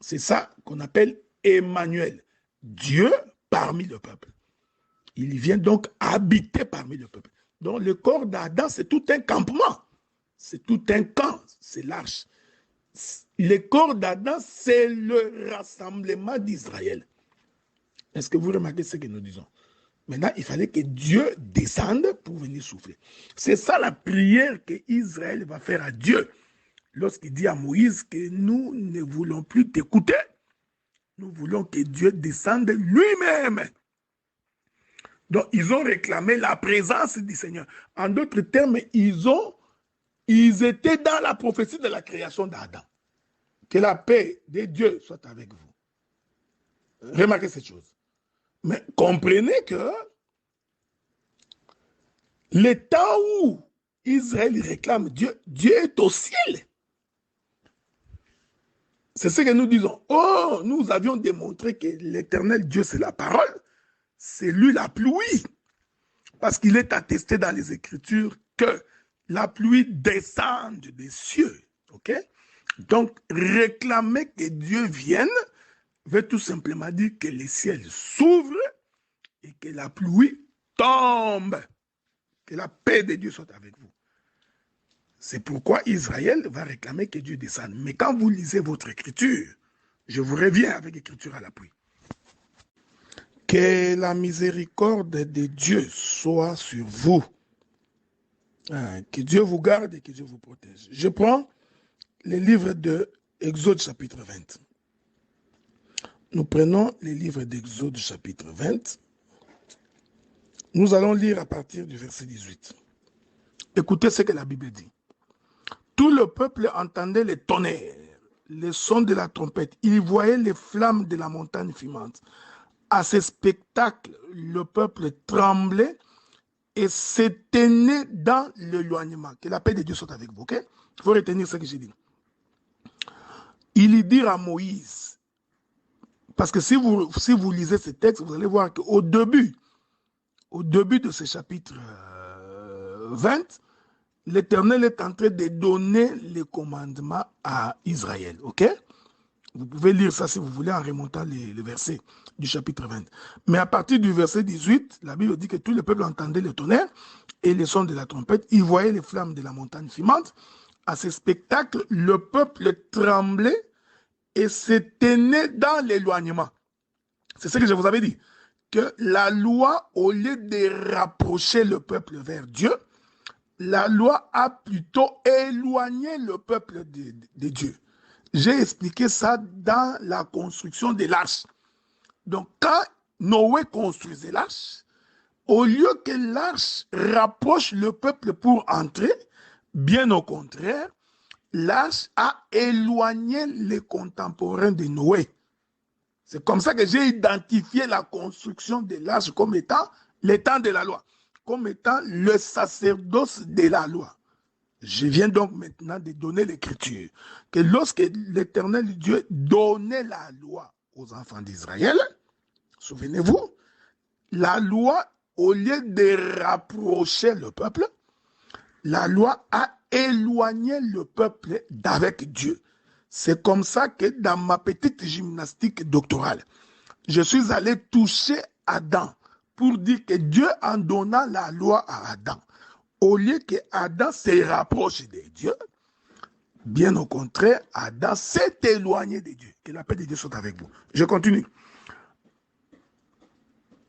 C'est ça qu'on appelle Emmanuel, Dieu parmi le peuple. Il vient donc habiter parmi le peuple. Donc le corps d'Adam, c'est tout un campement. C'est tout un camp, c'est l'arche. Le corps d'Adam, c'est le rassemblement d'Israël. Est-ce que vous remarquez ce que nous disons? Maintenant, il fallait que Dieu descende pour venir souffler. C'est ça la prière que Israël va faire à Dieu. Lorsqu'il dit à Moïse que nous ne voulons plus t'écouter, nous voulons que Dieu descende lui-même. Donc, ils ont réclamé la présence du Seigneur. En d'autres termes, ils étaient dans la prophétie de la création d'Adam. Que la paix de Dieu soit avec vous. Remarquez cette chose. Mais comprenez que le temps où Israël réclame Dieu, Dieu est au ciel. C'est ce que nous disons. Oh, nous avions démontré que l'éternel Dieu, c'est la parole. C'est lui la pluie. Parce qu'il est attesté dans les Écritures que la pluie descend des cieux. Ok? Donc, réclamer que Dieu vienne veut tout simplement dire que les ciels s'ouvrent et que la pluie tombe. Que la paix de Dieu soit avec vous. C'est pourquoi Israël va réclamer que Dieu descende. Mais quand vous lisez votre écriture, je vous reviens avec l'écriture à l'appui. Que la miséricorde de Dieu soit sur vous. Que Dieu vous garde et que Dieu vous protège. Je prends le livre de Exode chapitre 20. Nous prenons les livres d'Exode chapitre 20. Nous allons lire à partir du verset 18. Écoutez ce que la Bible dit. Tout le peuple entendait les tonnerres, les sons de la trompette. Il voyait les flammes de la montagne fumante. À ce spectacle, le peuple tremblait et s'éteignait dans l'éloignement. Que la paix de Dieu soit avec vous, ok? Il faut retenir ce que j'ai dit. Il y dit à Moïse, parce que si vous lisez ce texte, vous allez voir qu'au début de ce chapitre 20, l'Éternel est en train de donner les commandements à Israël, ok? Vous pouvez lire ça si vous voulez en remontant les versets du chapitre 20. Mais à partir du verset 18, la Bible dit que tout le peuple entendait le tonnerre et les sons de la trompette. Il voyait les flammes de la montagne fumante. À ce spectacle, le peuple tremblait et s'éteignait dans l'éloignement. C'est ce que je vous avais dit. Que la loi, au lieu de rapprocher le peuple vers Dieu, la loi a plutôt éloigné le peuple de Dieu. J'ai expliqué ça dans la construction de l'arche. Donc, quand Noé construisait l'arche, au lieu que l'arche rapproche le peuple pour entrer, bien au contraire, l'arche a éloigné les contemporains de Noé. C'est comme ça que j'ai identifié la construction de l'arche comme étant l'état de la loi, comme étant le sacerdoce de la loi. Je viens donc maintenant de donner l'écriture, que lorsque l'Éternel Dieu donnait la loi aux enfants d'Israël, souvenez-vous, la loi, au lieu de rapprocher le peuple, la loi a éloigné le peuple d'avec Dieu. C'est comme ça que dans ma petite gymnastique doctorale, je suis allé toucher Adam pour dire que Dieu, en donnant la loi à Adam, au lieu que Adam se rapproche de Dieu, bien au contraire, Adam s'est éloigné de Dieu. Que la paix de Dieu soit avec vous. Je continue.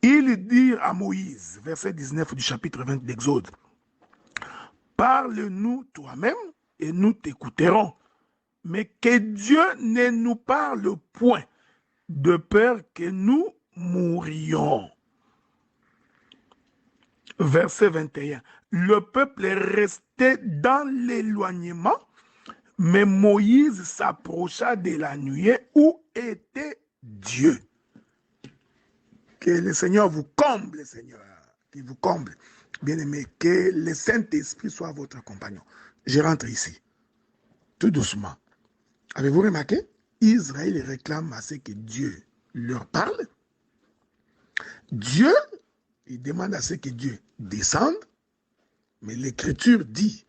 Il dit à Moïse, verset 19 du chapitre 20 d'Exode, « Parle-nous toi-même et nous t'écouterons, mais que Dieu ne nous parle point, de peur que nous mourions. » Verset 21. Le peuple restait dans l'éloignement, mais Moïse s'approcha de la nuée où était Dieu. Que le Seigneur vous comble, Seigneur, qu'il vous comble. Bien-aimé, que le Saint-Esprit soit votre compagnon. Je rentre ici, tout doucement. Avez-vous remarqué? Israël réclame à ce que Dieu leur parle. Dieu, il demande à ce que Dieu descende, mais l'Écriture dit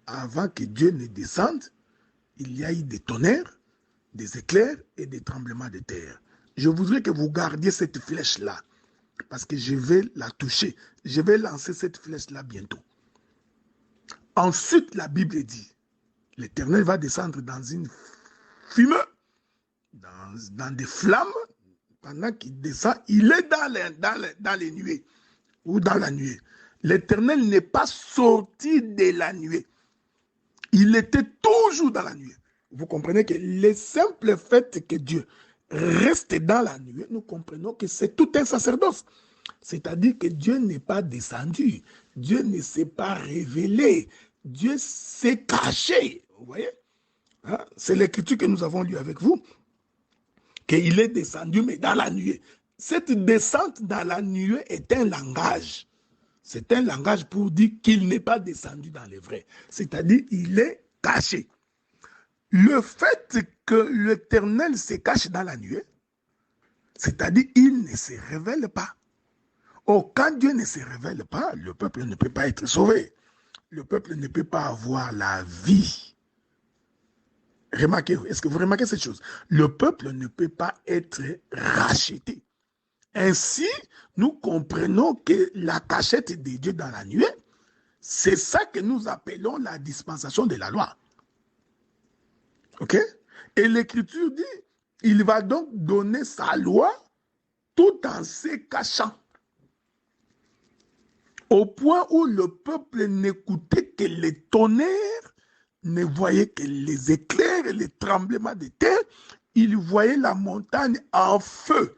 avant que Dieu ne descende, il y a eu des tonnerres, des éclairs et des tremblements de terre. Je voudrais que vous gardiez cette flèche-là, parce que je vais la toucher. Je vais lancer cette flèche-là bientôt. Ensuite, la Bible dit, l'Éternel va descendre dans une fumée, dans des flammes. Pendant qu'il descend, il est dans les nuées, ou dans la nuée. L'Éternel n'est pas sorti de la nuée. Il était toujours dans la nuée. Vous comprenez que le simple fait que Dieu reste dans la nuée, nous comprenons que c'est tout un sacerdoce. C'est-à-dire que Dieu n'est pas descendu. Dieu ne s'est pas révélé. Dieu s'est caché. Vous voyez, hein? C'est l'écriture que nous avons lue avec vous, qu'il est descendu, mais dans la nuée. Cette descente dans la nuée est un langage. C'est un langage pour dire qu'il n'est pas descendu dans les vrais. C'est-à-dire qu'il est caché. Le fait que l'Éternel se cache dans la nuée, c'est-à-dire qu'il ne se révèle pas. Or, quand Dieu ne se révèle pas, le peuple ne peut pas être sauvé. Le peuple ne peut pas avoir la vie. Remarquez, est-ce que vous remarquez cette chose? Le peuple ne peut pas être racheté. Ainsi, nous comprenons que la cachette de Dieu dans la nuée, c'est ça que nous appelons la dispensation de la loi. Ok? Et l'Écriture dit, il va donc donner sa loi tout en se cachant. Au point où le peuple n'écoutait que les tonnerres, ne voyait que les éclairs et les tremblements de terre, il voyait la montagne en feu.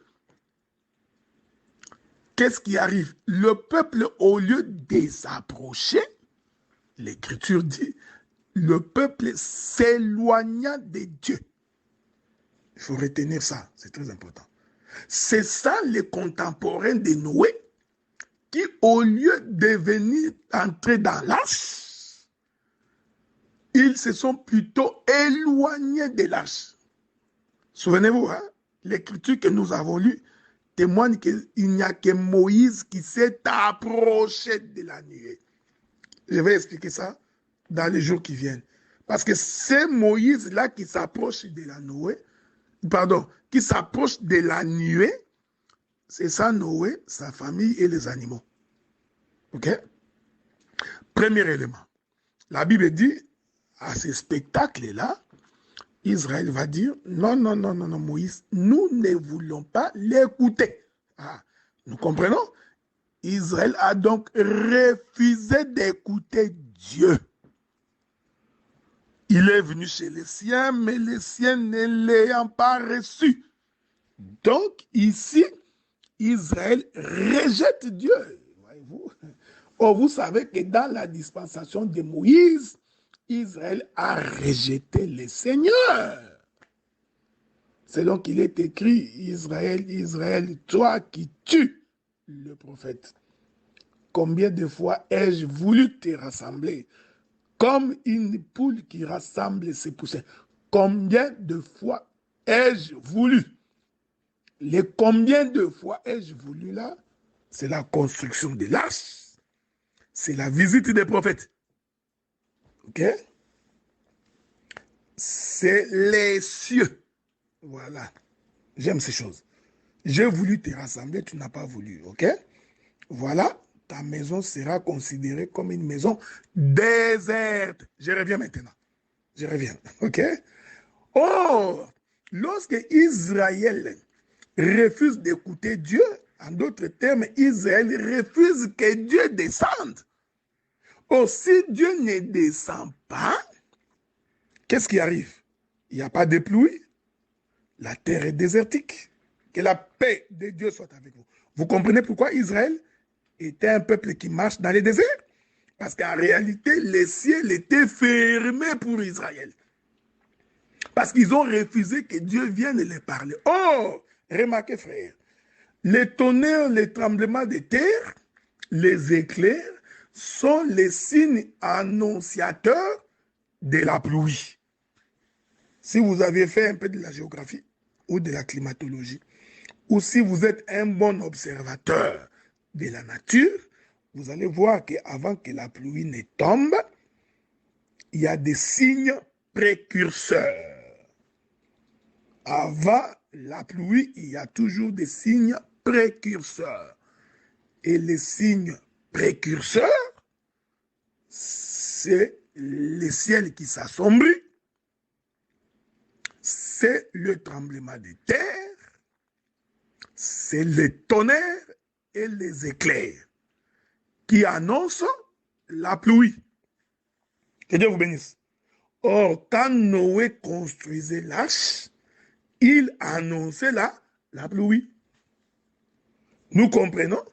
Qu'est-ce qui arrive? Le peuple, au lieu de s'approcher, l'Écriture dit, le peuple s'éloigna de Dieu. Il faut retenir ça, c'est très important. C'est ça les contemporains de Noé, qui au lieu de venir entrer dans l'arche, ils se sont plutôt éloignés de l'arche. Souvenez-vous, hein, l'écriture que nous avons lue témoigne qu'il n'y a que Moïse qui s'est approché de la nuée. Je vais expliquer ça dans les jours qui viennent. Parce que c'est Moïse-là qui s'approche de la Noé, qui s'approche de la nuée, c'est ça Noé, sa famille et les animaux. Ok? Premier élément. La Bible dit, à ce spectacle-là, Israël va dire, non, non, non, non, non, Moïse, nous ne voulons pas l'écouter. Ah, nous comprenons? Israël a donc refusé d'écouter Dieu. Il est venu chez les siens, mais les siens ne l'ayant pas reçu. Donc, ici, Israël rejette Dieu. Voyez-vous? Or, vous savez que dans la dispensation de Moïse, Israël a rejeté le Seigneur. Selon qu'il est écrit, Israël, Israël, toi qui tues le prophète. Combien de fois ai-je voulu te rassembler comme une poule qui rassemble ses poussins? Combien de fois ai-je voulu? Les combien de fois ai-je voulu là? C'est la construction de l'arche. C'est la visite des prophètes. Ok? C'est les cieux. Voilà. J'aime ces choses. J'ai voulu te rassembler, tu n'as pas voulu. Ok? Voilà. Ta maison sera considérée comme une maison déserte. Je reviens maintenant. Je reviens. Ok? Or, lorsque Israël refuse d'écouter Dieu, en d'autres termes, Israël refuse que Dieu descende. Or, si Dieu ne descend pas, qu'est-ce qui arrive? Il n'y a pas de pluie. La terre est désertique. Que la paix de Dieu soit avec vous. Vous comprenez pourquoi Israël était un peuple qui marche dans les déserts? Parce qu'en réalité, les ciels étaient fermés pour Israël. Parce qu'ils ont refusé que Dieu vienne les parler. Oh, remarquez frère, les tonnerres, les tremblements de terre, les éclairs sont les signes annonciateurs de la pluie. Si vous avez fait un peu de la géographie ou de la climatologie, ou si vous êtes un bon observateur de la nature, vous allez voir qu'avant que la pluie ne tombe, il y a des signes précurseurs. Avant la pluie, il y a toujours des signes précurseurs. Et les signes précurseurs, c'est le ciel qui s'assombrit, c'est le tremblement de terre, c'est le tonnerre et les éclairs qui annoncent la pluie. Que Dieu vous bénisse. Or, quand Noé construisait l'arche, il annonçait la pluie. Nous comprenons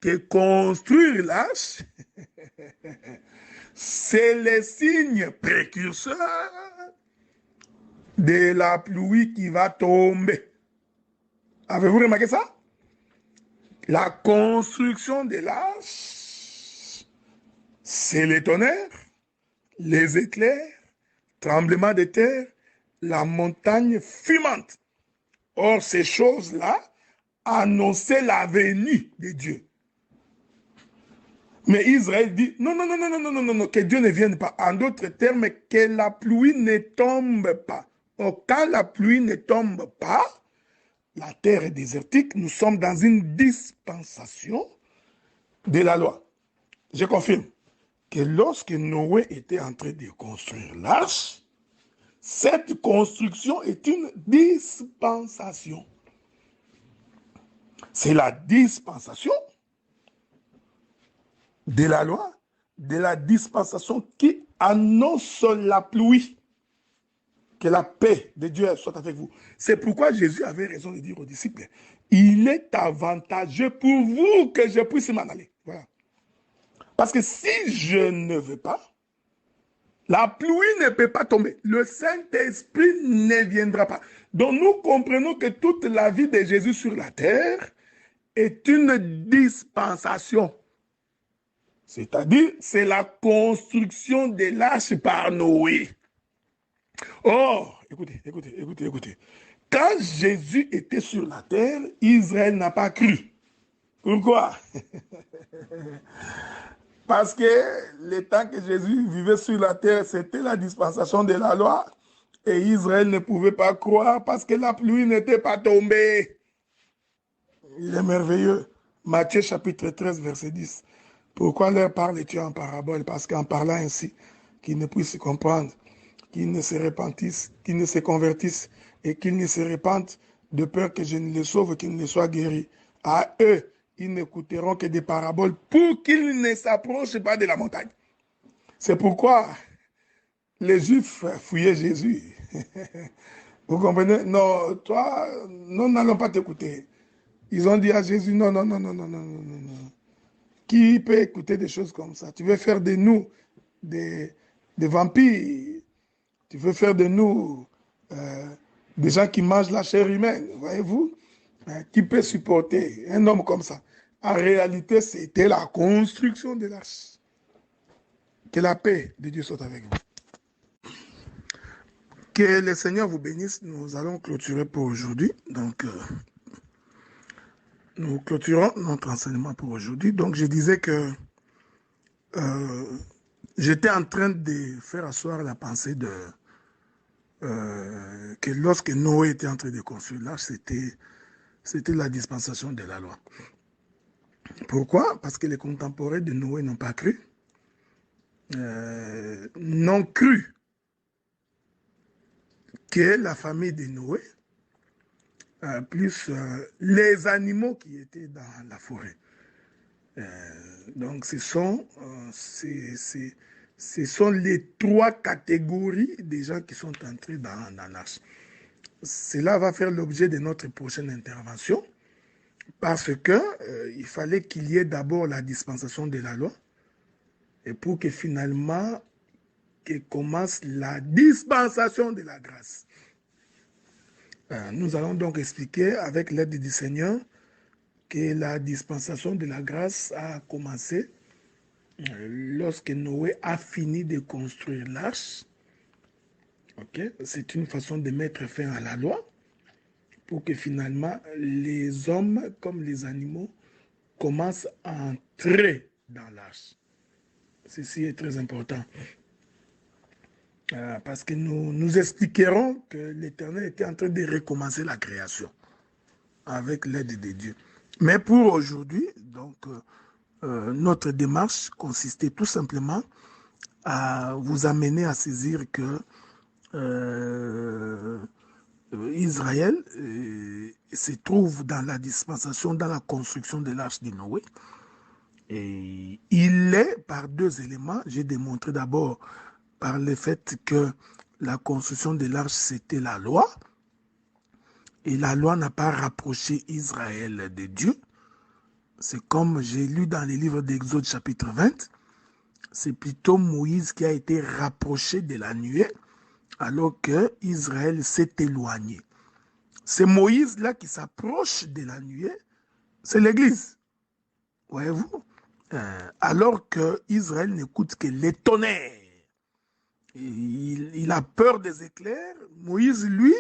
que construire l'arche, c'est le signe précurseur de la pluie qui va tomber. Avez-vous remarqué ça? La construction de l'arche, c'est les tonnerres, les éclairs, tremblements de terre, la montagne fumante. Or, ces choses-là annonçaient la venue de Dieu. Mais Israël dit, non, non, non, non, non, non, non, non, que Dieu ne vienne pas. En d'autres termes, que la pluie ne tombe pas. Or, quand la pluie ne tombe pas, la terre est désertique, nous sommes dans une dispensation de la loi. Je confirme que lorsque Noé était en train de construire l'arche, cette construction est une dispensation. C'est la dispensation de la loi, de la dispensation qui annonce la pluie. Que la paix de Dieu soit avec vous. C'est pourquoi Jésus avait raison de dire aux disciples, il est avantageux pour vous que je puisse m'en aller. Voilà. Parce que si je ne veux pas, la pluie ne peut pas tomber. Le Saint-Esprit ne viendra pas. Donc nous comprenons que toute la vie de Jésus sur la terre est une dispensation. C'est-à-dire, c'est la construction de l'arche par Noé. Or, écoutez. Quand Jésus était sur la terre, Israël n'a pas cru. Pourquoi? Parce que le temps que Jésus vivait sur la terre, c'était la dispensation de la loi. Et Israël ne pouvait pas croire parce que la pluie n'était pas tombée. Il est merveilleux. Matthieu chapitre 13, verset 10. Pourquoi leur parles-tu en parabole? Parce qu'en parlant ainsi, qu'ils ne puissent comprendre, qu'ils ne se repentissent, qu'ils ne se convertissent et qu'ils ne se répandent de peur que je ne les sauve, qu'ils ne soient guéris. À eux, ils n'écouteront que des paraboles pour qu'ils ne s'approchent pas de la montagne. C'est pourquoi les Juifs fouillaient Jésus. Vous comprenez? Non, toi, nous n'allons pas t'écouter. Ils ont dit à Jésus, non, non, non, non, non, non, non, non, non. Qui peut écouter des choses comme ça? Tu veux faire de nous des vampires? Tu veux faire de nous des gens qui mangent la chair humaine, voyez-vous? Qui peut supporter un homme comme ça? En réalité, c'était la construction de l'arche. Que la paix de Dieu soit avec vous. Que le Seigneur vous bénisse. Nous allons clôturer pour aujourd'hui. Donc, nous clôturons notre enseignement pour aujourd'hui. Donc, je disais que j'étais en train de faire asseoir la pensée de que lorsque Noé était en train de construire l'arche, c'était la dispensation de la loi. Pourquoi? Parce que les contemporains de Noé n'ont pas cru. N'ont cru que la famille de Noé, plus les animaux qui étaient dans la forêt. Donc ce sont les trois catégories des gens qui sont entrés dans l'arche. Cela va faire l'objet de notre prochaine intervention parce que il fallait qu'il y ait d'abord la dispensation de la loi et pour que finalement que commence la dispensation de la grâce. Nous allons donc expliquer avec l'aide du Seigneur que la dispensation de la grâce a commencé lorsque Noé a fini de construire l'arche. Okay? C'est une façon de mettre fin à la loi pour que finalement les hommes comme les animaux commencent à entrer dans l'arche. Ceci est très important. Parce que nous expliquerons que l'Éternel était en train de recommencer la création avec l'aide de Dieu. Mais pour aujourd'hui, donc, notre démarche consistait tout simplement à vous amener à saisir que Israël se trouve dans la dispensation, dans la construction de l'arche de Noé. Et il est par deux éléments. J'ai démontré d'abord par le fait que la construction de l'arche, c'était la loi. Et la loi n'a pas rapproché Israël de Dieu. C'est comme j'ai lu dans les livres d'Exode chapitre 20. C'est plutôt Moïse qui a été rapproché de la nuée alors que Israël s'est éloigné. C'est Moïse là qui s'approche de la nuée. C'est l'Église. Voyez-vous? Alors que Israël n'écoute que les tonnerres. Il a peur des éclairs. Moïse, lui,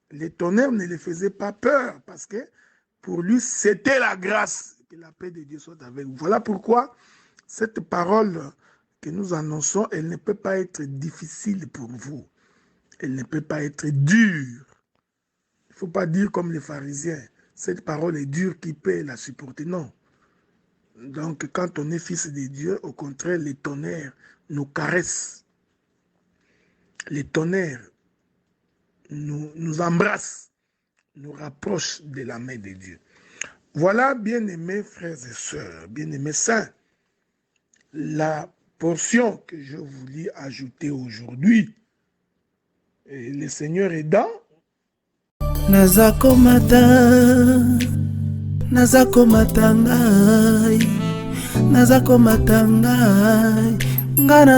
les tonnerres ne les faisaient pas peur parce que pour lui, c'était la grâce. Que la paix de Dieu soit avec vous. Voilà pourquoi cette parole que nous annonçons, elle ne peut pas être difficile pour vous. Elle ne peut pas être dure. Il ne faut pas dire comme les pharisiens, cette parole est dure, qui peut la supporter. Non. Donc, quand on est fils de Dieu, au contraire, les tonnerres nous caressent. Les tonnerres nous embrassent, nous rapprochent de la main de Dieu. Voilà, bien-aimés frères et sœurs, bien-aimés saints, la portion que je voulais ajouter aujourd'hui. Et le Seigneur est dans. Nazako matangai, ngana